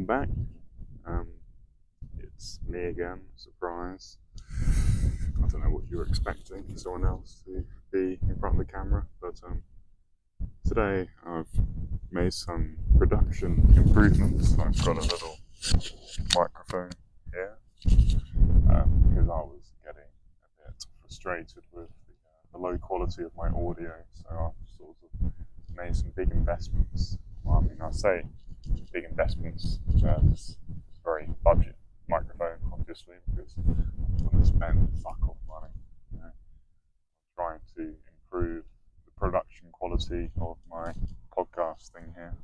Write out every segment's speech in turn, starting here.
welcome back. It's me again, surprise. I don't know what you were expecting, someone else to be in front of the camera, but today I've made some production improvements. I've got a little microphone here because I was getting a bit frustrated with the low quality of my audio, so I've sort of made some big investments. Well, I mean, I say big investments, it's very budget microphone, obviously, because I'm going to spend fuck off money. I'm trying to improve the production quality of my podcasting here.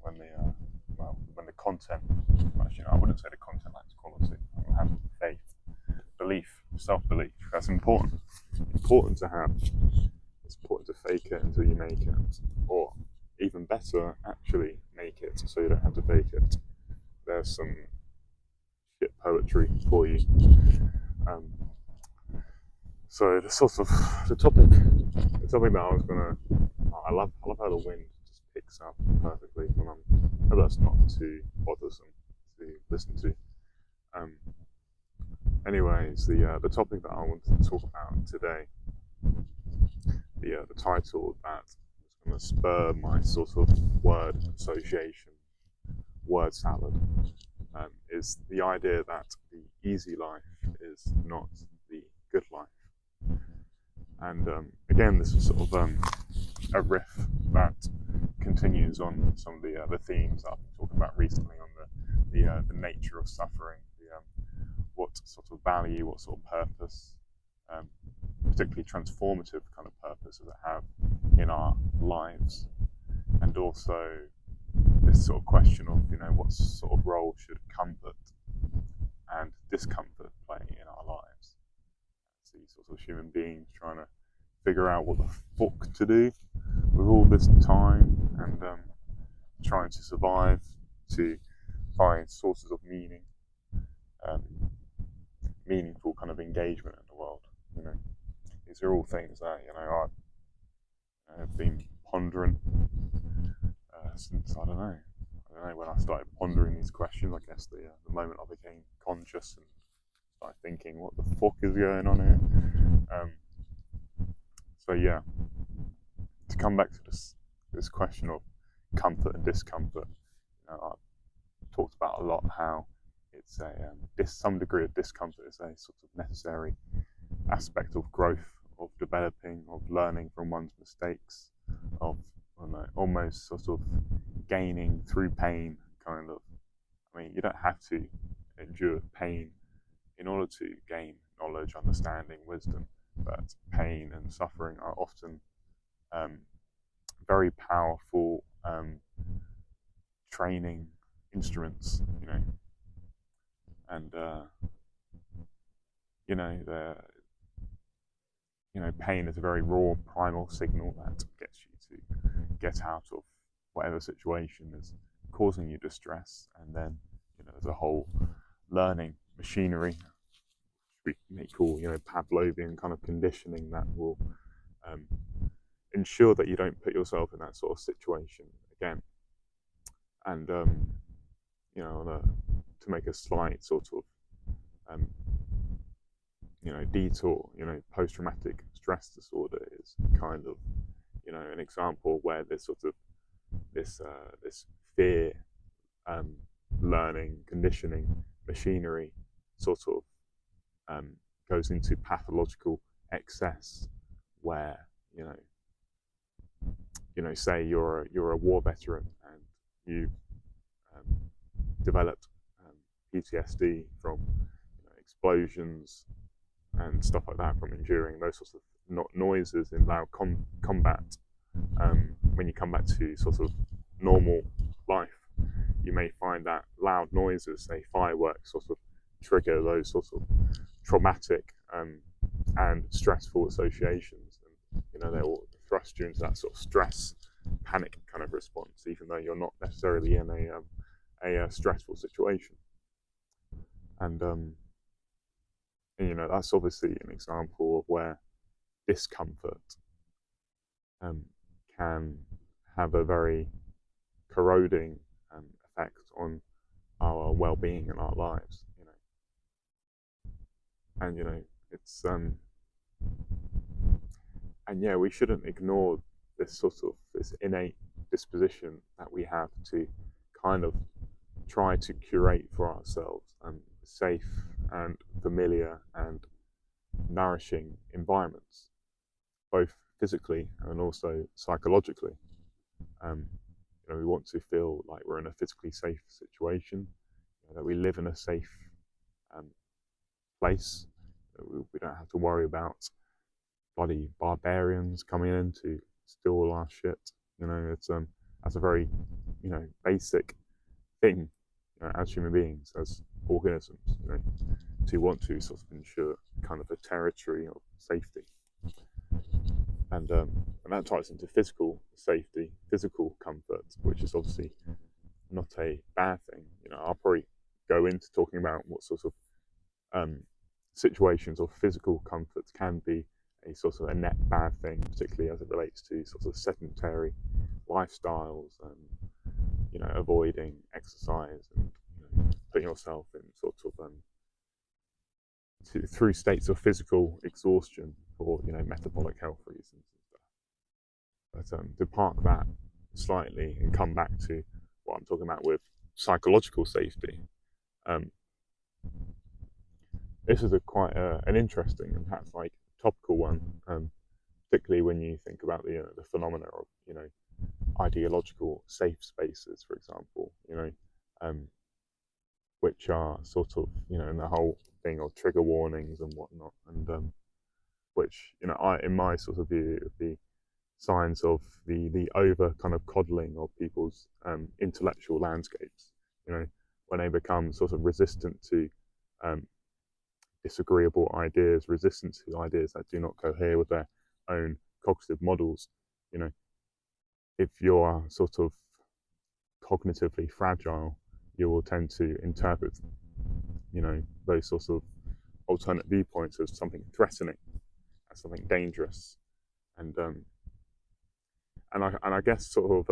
When the content, actually, I wouldn't say the content lacks quality. I have faith, belief, self-belief. That's important. Important to have. It's important to fake it until you make it, or even better, actually make it so you don't have to fake it. There's some shit poetry for you. So the topic that I was gonna, I love how the wind just picks up perfectly when I hope that's not too bothersome to listen to. Anyways, the topic that I wanted to talk about today, the title that was going to spur my sort of word association, word salad, is the idea that the easy life is not the good life. And again, this is sort of a riff that continues on some of the themes that I've been talking about recently on the nature of suffering, what sort of value, what sort of purpose, particularly transformative kind of purpose does it have in our lives, and also this sort of question of, what sort of role should comfort and discomfort play in our lives? These sorts of human beings trying to figure out what the fuck to do with all this time and trying to survive, to find sources of meaning, meaningful kind of engagement in the world. These are all things that I've been pondering since I don't know when I started pondering these questions. I guess the moment I became conscious and started thinking, what the fuck is going on here? So yeah, to come back to this question of comfort and discomfort, I've talked about a lot how it's some degree of discomfort is a sort of necessary aspect of growth, of developing, of learning from one's mistakes, of almost sort of gaining through pain, kind of. I mean, you don't have to endure pain in order to gain knowledge, understanding, wisdom, but pain and suffering are often very powerful training instruments, and pain is a very raw, primal signal that gets you to get out of whatever situation is causing you distress, and then there's a whole learning machinery we may call Pavlovian kind of conditioning that will ensure that you don't put yourself in that sort of situation again. And to make a slight sort of detour, post-traumatic stress disorder is kind of an example where this sort of this fear learning conditioning machinery sort of goes into pathological excess, where say you're a war veteran and you've developed PTSD from explosions and stuff like that, from enduring those sorts of noises in loud combat. When you come back to sort of normal life, you may find that loud noises, say fireworks, sort of trigger those sorts of traumatic and stressful associations, and they will thrust you into that sort of stress, panic kind of response, even though you're not necessarily in a stressful situation. And that's obviously an example of where discomfort can have a very corroding effect on our well-being in our lives, and it's and yeah, we shouldn't ignore this innate disposition that we have to kind of try to curate for ourselves safe and familiar and nourishing environments, both physically and also psychologically. Um, we want to feel like we're in a physically safe situation, that we live in a safe um, place. We don't have to worry about bloody barbarians coming in to steal all our shit. It's that's a very basic thing as human beings, as organisms, to want to sort of ensure kind of a territory of safety. And that ties into physical safety, physical comfort, which is obviously not a bad thing. I'll probably go into talking about what sorts of situations of physical comfort can be a sort of a net bad thing, particularly as it relates to sort of sedentary lifestyles and avoiding exercise and putting yourself in sort of through states of physical exhaustion for metabolic health reasons and stuff. But to park that slightly and come back to what I'm talking about with psychological safety, this is quite an interesting and perhaps like topical one, particularly when you think about the phenomena of ideological safe spaces, for example, which are sort of in the whole thing of trigger warnings and whatnot, and which in my sort of view, the signs of the over kind of coddling of people's intellectual landscapes. When they become sort of resistant to disagreeable ideas, resistant to ideas that do not cohere with their own cognitive models. If you're sort of cognitively fragile, you will tend to interpret, those sorts of alternate viewpoints as something threatening, as something dangerous, and I guess sort of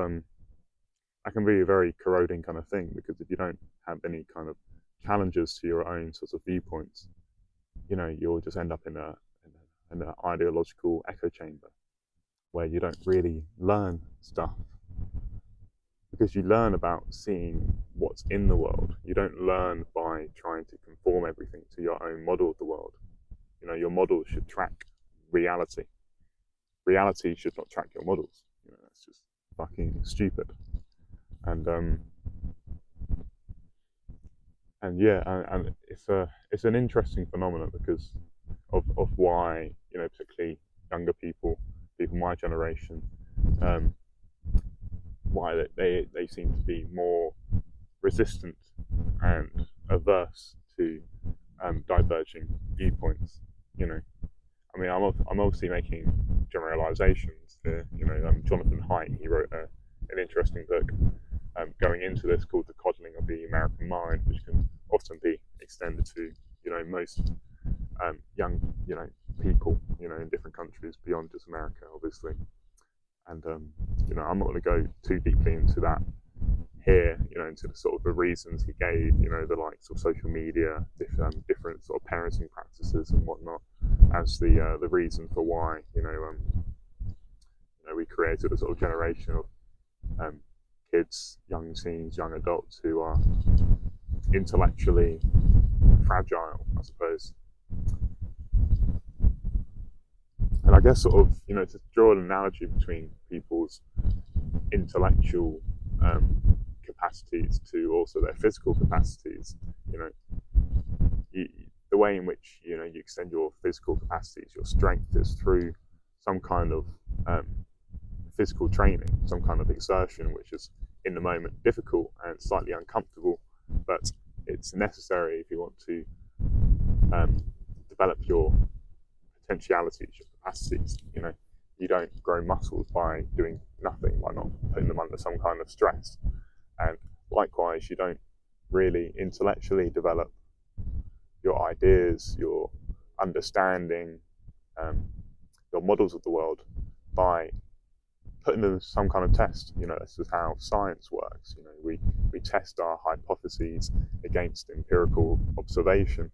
that can be a very corroding kind of thing, because if you don't have any kind of challenges to your own sorts of viewpoints, you'll just end up in an ideological echo chamber where you don't really learn stuff, because you learn about seeing what's in the world. You don't learn by trying to conform everything to your own model of the world. Your model should track reality. Reality should not track your models. That's just fucking stupid. And yeah, and it's an interesting phenomenon because of why particularly younger people my generation, why they seem to be more resistant and averse to diverging viewpoints. I mean, I'm obviously making generalizations here. Jonathan Haidt, he wrote an interesting book going into this called The Coddling of the American Mind, which can often be extended to most young people in different countries beyond just America, obviously. And I'm not going to go too deeply into that here, into the sort of the reasons he gave, the likes of social media, different sort of parenting practices and whatnot, as the reason for why we created a sort of generation of kids, young teens, young adults who are intellectually fragile, I suppose. And I guess sort of to draw an analogy between people's intellectual capacities to also their physical capacities, the way in which you extend your physical capacities, your strength, is through some kind of physical training, some kind of exertion, which is in the moment difficult and slightly uncomfortable, but it's necessary if you want to develop your potentialities, your capacities. You don't grow muscles by doing nothing, by not putting them under some kind of stress. And likewise, you don't really intellectually develop your ideas, your understanding, your models of the world by putting them to some kind of test. This is how science works. We we test our hypotheses against empirical observation.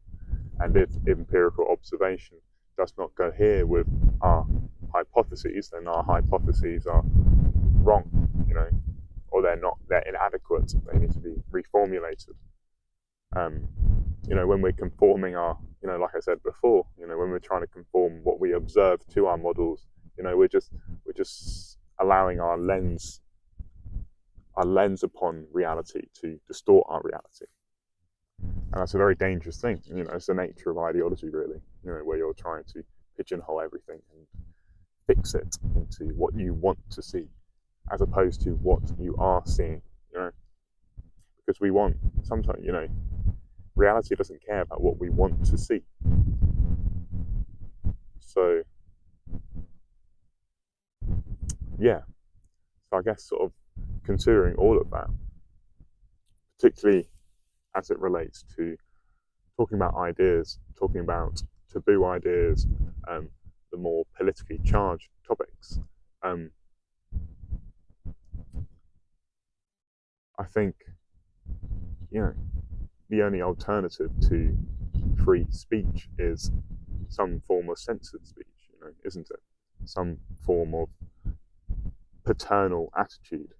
And if empirical observation does not cohere with our hypotheses, then our hypotheses are wrong, or they're inadequate, they need to be reformulated. When we're conforming our, like I said before, when we're trying to conform what we observe to our models, we're just allowing our lens upon reality to distort our reality. And that's a very dangerous thing. It's the nature of ideology, really, where you're trying to pigeonhole everything and fix it into what you want to see, as opposed to what you are seeing, because we want, sometimes, reality doesn't care about what we want to see. So, yeah. So I guess sort of considering all of that, particularly as it relates to talking about ideas, talking about taboo ideas, the more politically charged topics, I think, the only alternative to free speech is some form of censored speech, isn't it? Some form of paternal attitude.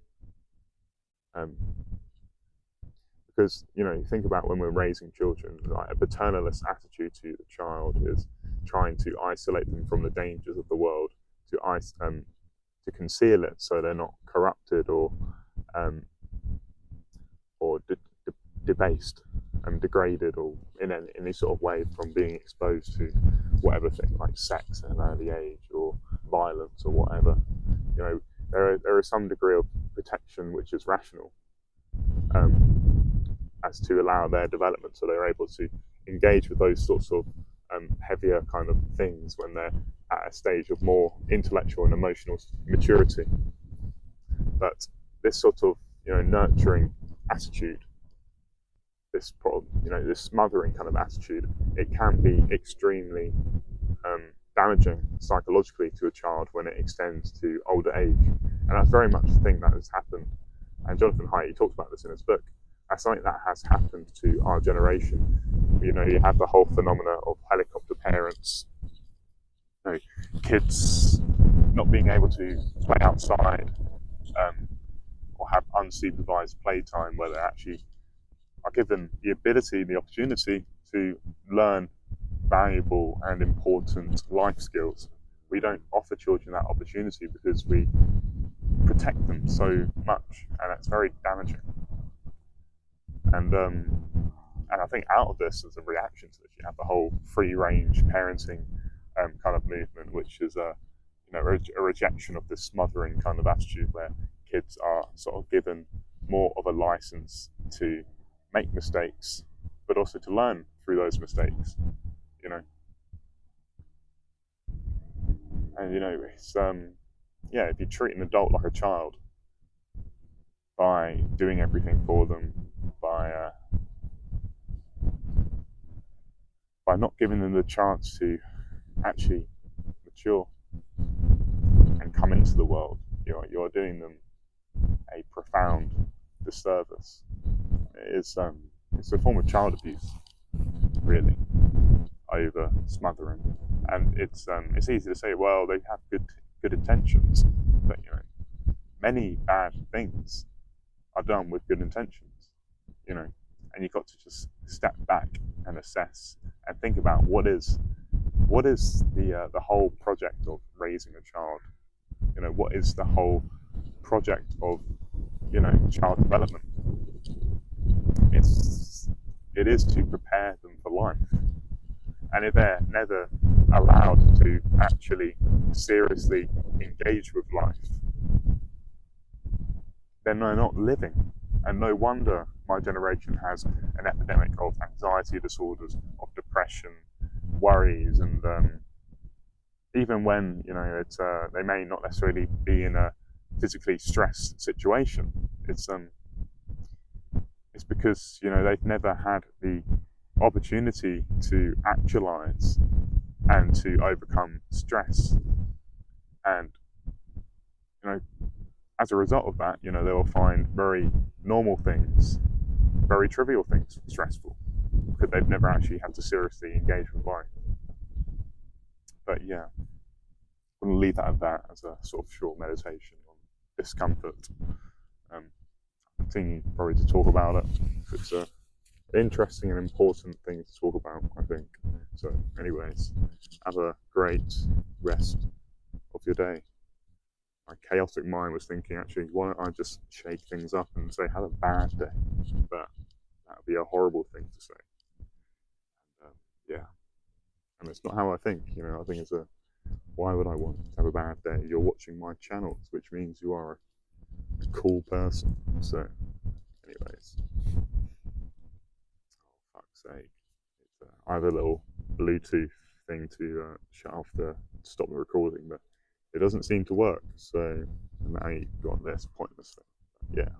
Because, you think about when we're raising children, like a paternalist attitude to the child is trying to isolate them from the dangers of the world, to conceal it so they're not corrupted or debased and degraded, or in any sort of way from being exposed to whatever thing, like sex at an early age or violence or whatever. There is some degree of protection which is rational, as to allow their development, so they're able to engage with those sorts of heavier kind of things when they're at a stage of more intellectual and emotional maturity. But this sort of nurturing attitude, this smothering kind of attitude, it can be extremely damaging psychologically to a child when it extends to older age, and that's very much the thing that has happened. And Jonathan Haidt, he talks about this in his book. That's something that has happened to our generation. You have the whole phenomena of helicopter parents, kids not being able to play outside, or have unsupervised playtime, where they actually are given the ability, the opportunity to learn valuable and important life skills. We don't offer children that opportunity because we protect them so much, and that's very damaging. And I think out of this, as a reaction to this, you have the whole free-range parenting kind of movement, which is a rejection of this smothering kind of attitude, where kids are sort of given more of a license to make mistakes, but also to learn through those mistakes. And it's if you treat an adult like a child by doing everything for them, by not giving them the chance to actually mature and come into the world, you're doing them a profound disservice. It's a form of child abuse, really, over smothering. And it's easy to say, well, they have good intentions, but many bad things are done with good intentions, and you've got to just step back and assess and think about what is the whole project of raising a child. What is the whole project of child development? It is to prepare them for life. And if they're never allowed to actually seriously engage with life, then they're not living. And no wonder my generation has an epidemic of anxiety disorders, of depression, worries, and even when they may not necessarily be in a physically stressed situation, it's because they've never had the opportunity to actualize and to overcome stress, and as a result of that, they will find very normal things, very trivial things stressful, because they've never actually had to seriously engage with life. But yeah, I'm going to leave that at that as a sort of short meditation on discomfort. Continue probably to talk about it. It's a interesting and important thing to talk about, I think. So, anyways, have a great rest of your day. My chaotic mind was thinking, actually, why don't I just shake things up and say, have a bad day? But that would be a horrible thing to say. Yeah, and it's not how I think. I think it's why would I want to have a bad day? You're watching my channels, which means you are a cool person. So, anyways, oh, fuck's sake. I have a little Bluetooth thing to stop the recording, but it doesn't seem to work. So now you've got this pointless thing. Yeah.